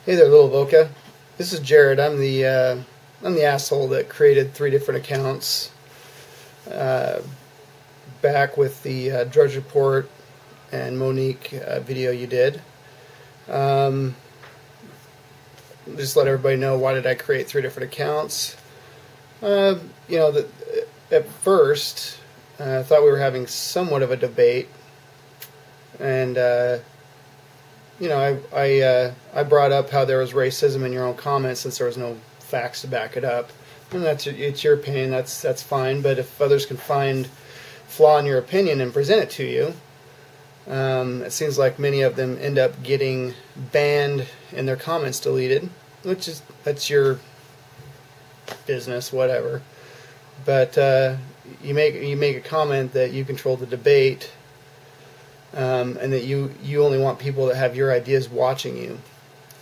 Hey there, Lilvoka. This is Jared. I'm the asshole that created 3 different accounts back with the Drudge Report and Monique video you did. Just let everybody know, why did I create 3 different accounts? At first I thought we were having somewhat of a debate, and I brought up how there was racism in your own comments since there was no facts to back it up. And it's your opinion, that's fine, but if others can find flaw in your opinion and present it to you, it seems like many of them end up getting banned and their comments deleted, that's your business, whatever. But you make a comment that you control the debate, and that you only want people that have your ideas watching you.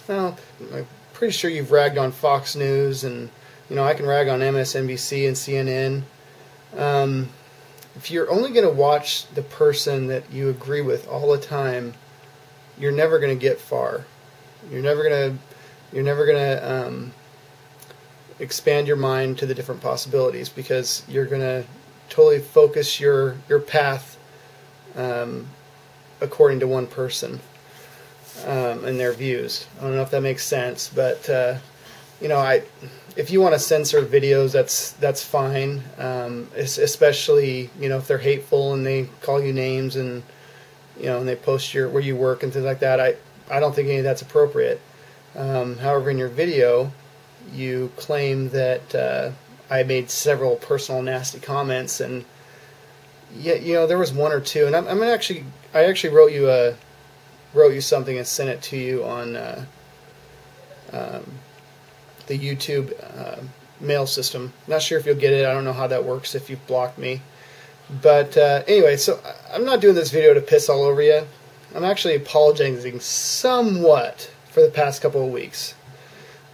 Well, I'm pretty sure you've ragged on Fox News, and I can rag on MSNBC and CNN. If you're only going to watch the person that you agree with all the time, you're never going to get far. You're never going to expand your mind to the different possibilities, because you're going to totally focus your path according to one person and their views. I don't know if that makes sense, but if you want to censor videos, that's fine. Especially if they're hateful and they call you names and and they post where you work and things like that. I don't think any of that's appropriate. However, in your video, you claim that I made several personal nasty comments, and there was 1 or 2, and I actually wrote you something and sent it to you on the YouTube mail system. Not sure if you'll get it. I don't know how that works if you've blocked me. But anyway, so I'm not doing this video to piss all over you. I'm actually apologizing somewhat for the past couple of weeks.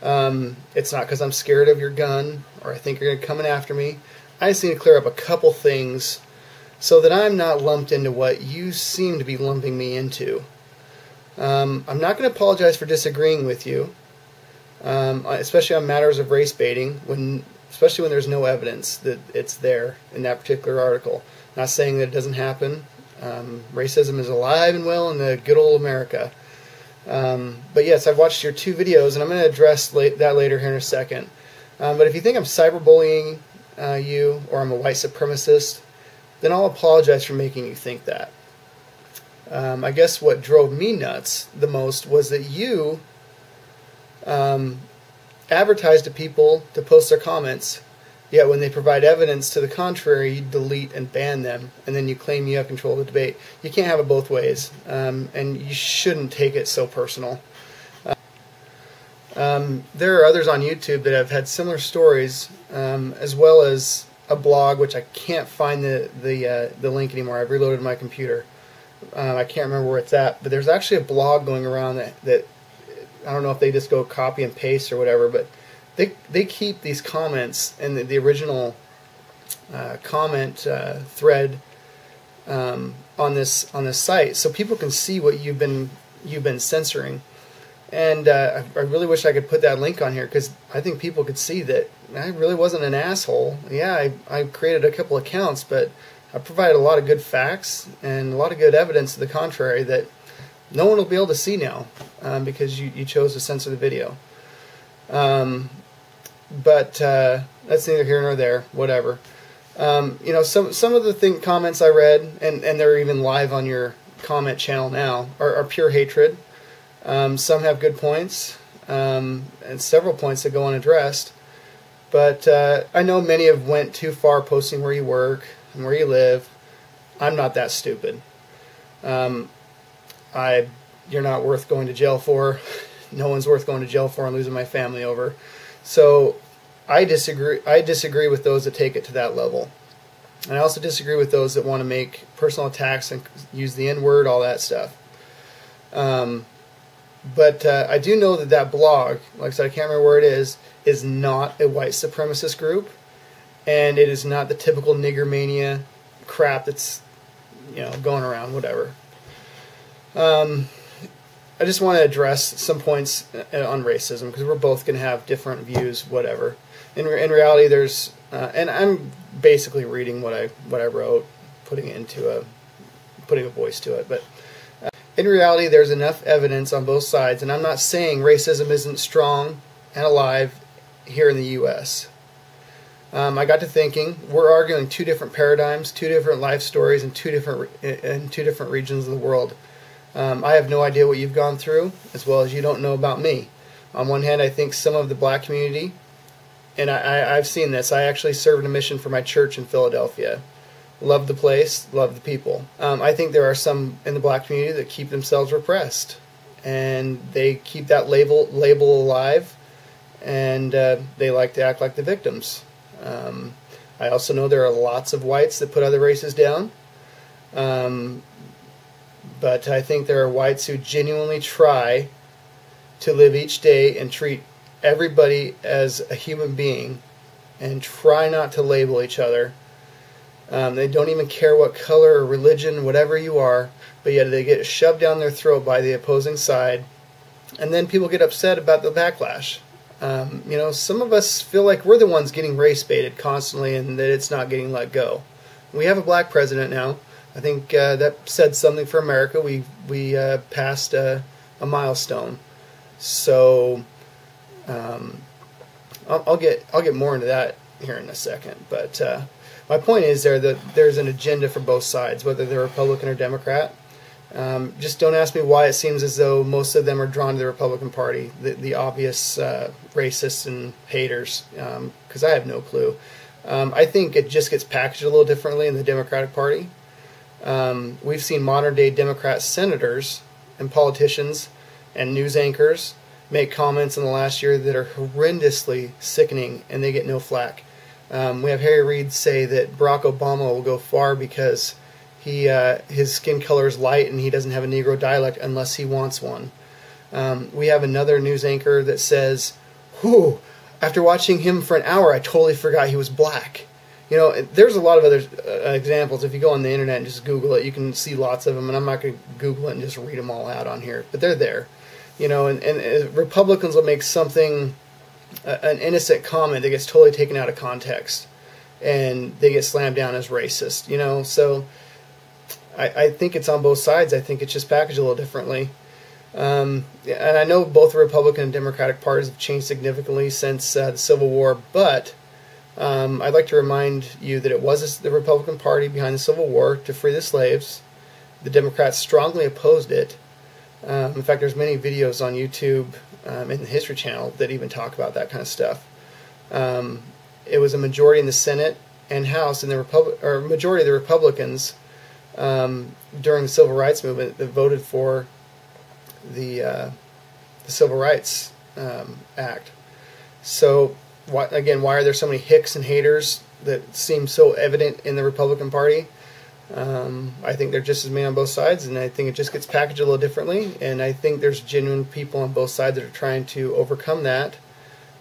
It's not because I'm scared of your gun or I think you're coming after me. I just need to clear up a couple things so that I'm not lumped into what you seem to be lumping me into. I'm not going to apologize for disagreeing with you, especially on matters of race baiting, especially when there's no evidence that it's there in that particular article. Not saying that it doesn't happen. Racism is alive and well in the good old America. But yes, I've watched your 2 videos, and I'm going to address that later here in a second. But if you think I'm cyberbullying you, or I'm a white supremacist, then I'll apologize for making you think that. I guess what drove me nuts the most was that you advertise to people to post their comments, yet when they provide evidence to the contrary, you delete and ban them, and then you claim you have control of the debate. You can't have it both ways, and you shouldn't take it so personal. There are others on YouTube that have had similar stories, as well as a blog, which I can't find the link anymore. I've reloaded my computer. I can't remember where it's at, but there's actually a blog going around that I don't know if they just go copy and paste or whatever, but they keep these comments and the original comment thread on this site, so people can see what you've been censoring. And I really wish I could put that link on here, because I think people could see that I really wasn't an asshole. Yeah, I created a couple accounts, but I provided a lot of good facts and a lot of good evidence to the contrary that no one will be able to see now, because you chose to censor the video. But that's neither here nor there. Whatever. Some of the comments I read, and they're even live on your comment channel now, are pure hatred. Some have good points, and several points that go unaddressed. But I know many have went too far posting where you work and where you live. I'm not that stupid. You're not worth going to jail for. No one's worth going to jail for and losing my family over. So I disagree with those that take it to that level. And I also disagree with those that want to make personal attacks and use the N-word, all that stuff. But I do know that blog, like I said, I can't remember where it is not a white supremacist group, and it is not the typical nigger mania crap that's going around, whatever. I just want to address some points on racism, because we're both going to have different views, whatever. In reality, there's, and I'm basically reading what I wrote, putting a voice to it, but in reality, there's enough evidence on both sides, and I'm not saying racism isn't strong and alive here in the U.S. I got to thinking, we're arguing two different paradigms, two different life stories, and two different regions of the world. I have no idea what you've gone through, as well as you don't know about me. On one hand, I think some of the black community, and I've seen this, I actually served a mission for my church in Philadelphia. Love the place, love the people. I think there are some in the black community that keep themselves repressed, and they keep that label alive, and they like to act like the victims. I also know there are lots of whites that put other races down, but I think there are whites who genuinely try to live each day and treat everybody as a human being and try not to label each other. They don't even care what color or religion, whatever you are, but yet they get shoved down their throat by the opposing side, and then people get upset about the backlash. You know, some of us feel like we're the ones getting race baited constantly and that it's not getting let go. We have a black president now. I think that said something for America. We passed a milestone. So I'll get more into that here in a second. But my point is that there's an agenda for both sides, whether they're Republican or Democrat. Just don't ask me why it seems as though most of them are drawn to the Republican Party, the obvious racists and haters, because I have no clue. I think it just gets packaged a little differently in the Democratic Party. We've seen modern-day Democrat senators and politicians and news anchors make comments in the last year that are horrendously sickening, and they get no flack. We have Harry Reid say that Barack Obama will go far because his skin color is light and he doesn't have a Negro dialect unless he wants one. We have another news anchor that says, "Whew, after watching him for an hour, I totally forgot he was black." You know, there's a lot of other examples. If you go on the internet and just Google it, you can see lots of them, and I'm not going to Google it and just read them all out on here, but they're there. You know, and Republicans will make something, an innocent comment that gets totally taken out of context, and they get slammed down as racist, you know, so I think it's on both sides. I think it's just packaged a little differently. And I know both the Republican and Democratic parties have changed significantly since the Civil War, but I'd like to remind you that it was the Republican Party behind the Civil War to free the slaves. The Democrats strongly opposed it. In fact, there's many videos on YouTube in the History Channel that even talk about that kind of stuff. It was a majority in the Senate and House, and the majority of the Republicans during the Civil Rights Movement that voted for the Civil Rights Act. So, why are there so many hicks and haters that seem so evident in the Republican Party? I think they're just as many on both sides, and I think it just gets packaged a little differently, and I think there's genuine people on both sides that are trying to overcome that.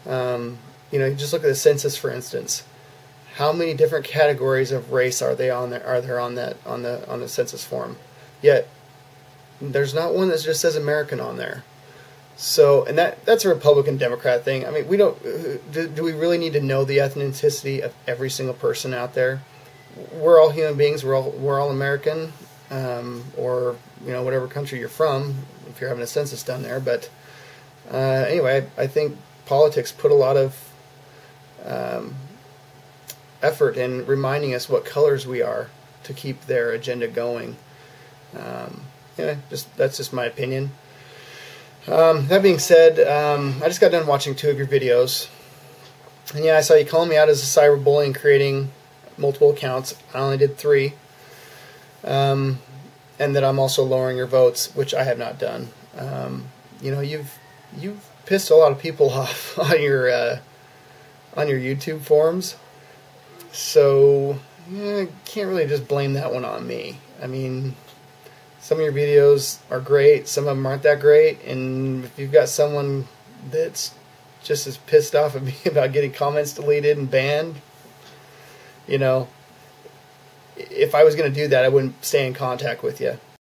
You know, just look at the census, for instance. How many different categories of race are there on the census form? Yet there's not one that just says American on there. So, and that's a Republican Democrat thing. I mean, we don't do we really need to know the ethnicity of every single person out there? We're all human beings. We're all American, or you know, whatever country you're from, if you're having a census done there. But anyway, I think politics put a lot of effort in reminding us what colors we are to keep their agenda going. Yeah, that's just my opinion. That being said, I just got done watching 2 of your videos, and yeah, I saw you calling me out as a cyberbully, creating multiple accounts. I only did 3, and that I'm also lowering your votes, which I have not done. You know, you've pissed a lot of people off on your YouTube forums, so yeah, I can't really just blame that one on me. I mean, some of your videos are great, some of them aren't that great, and if you've got someone that's just as pissed off at me about getting comments deleted and banned, you know, if I was going to do that, I wouldn't stay in contact with you.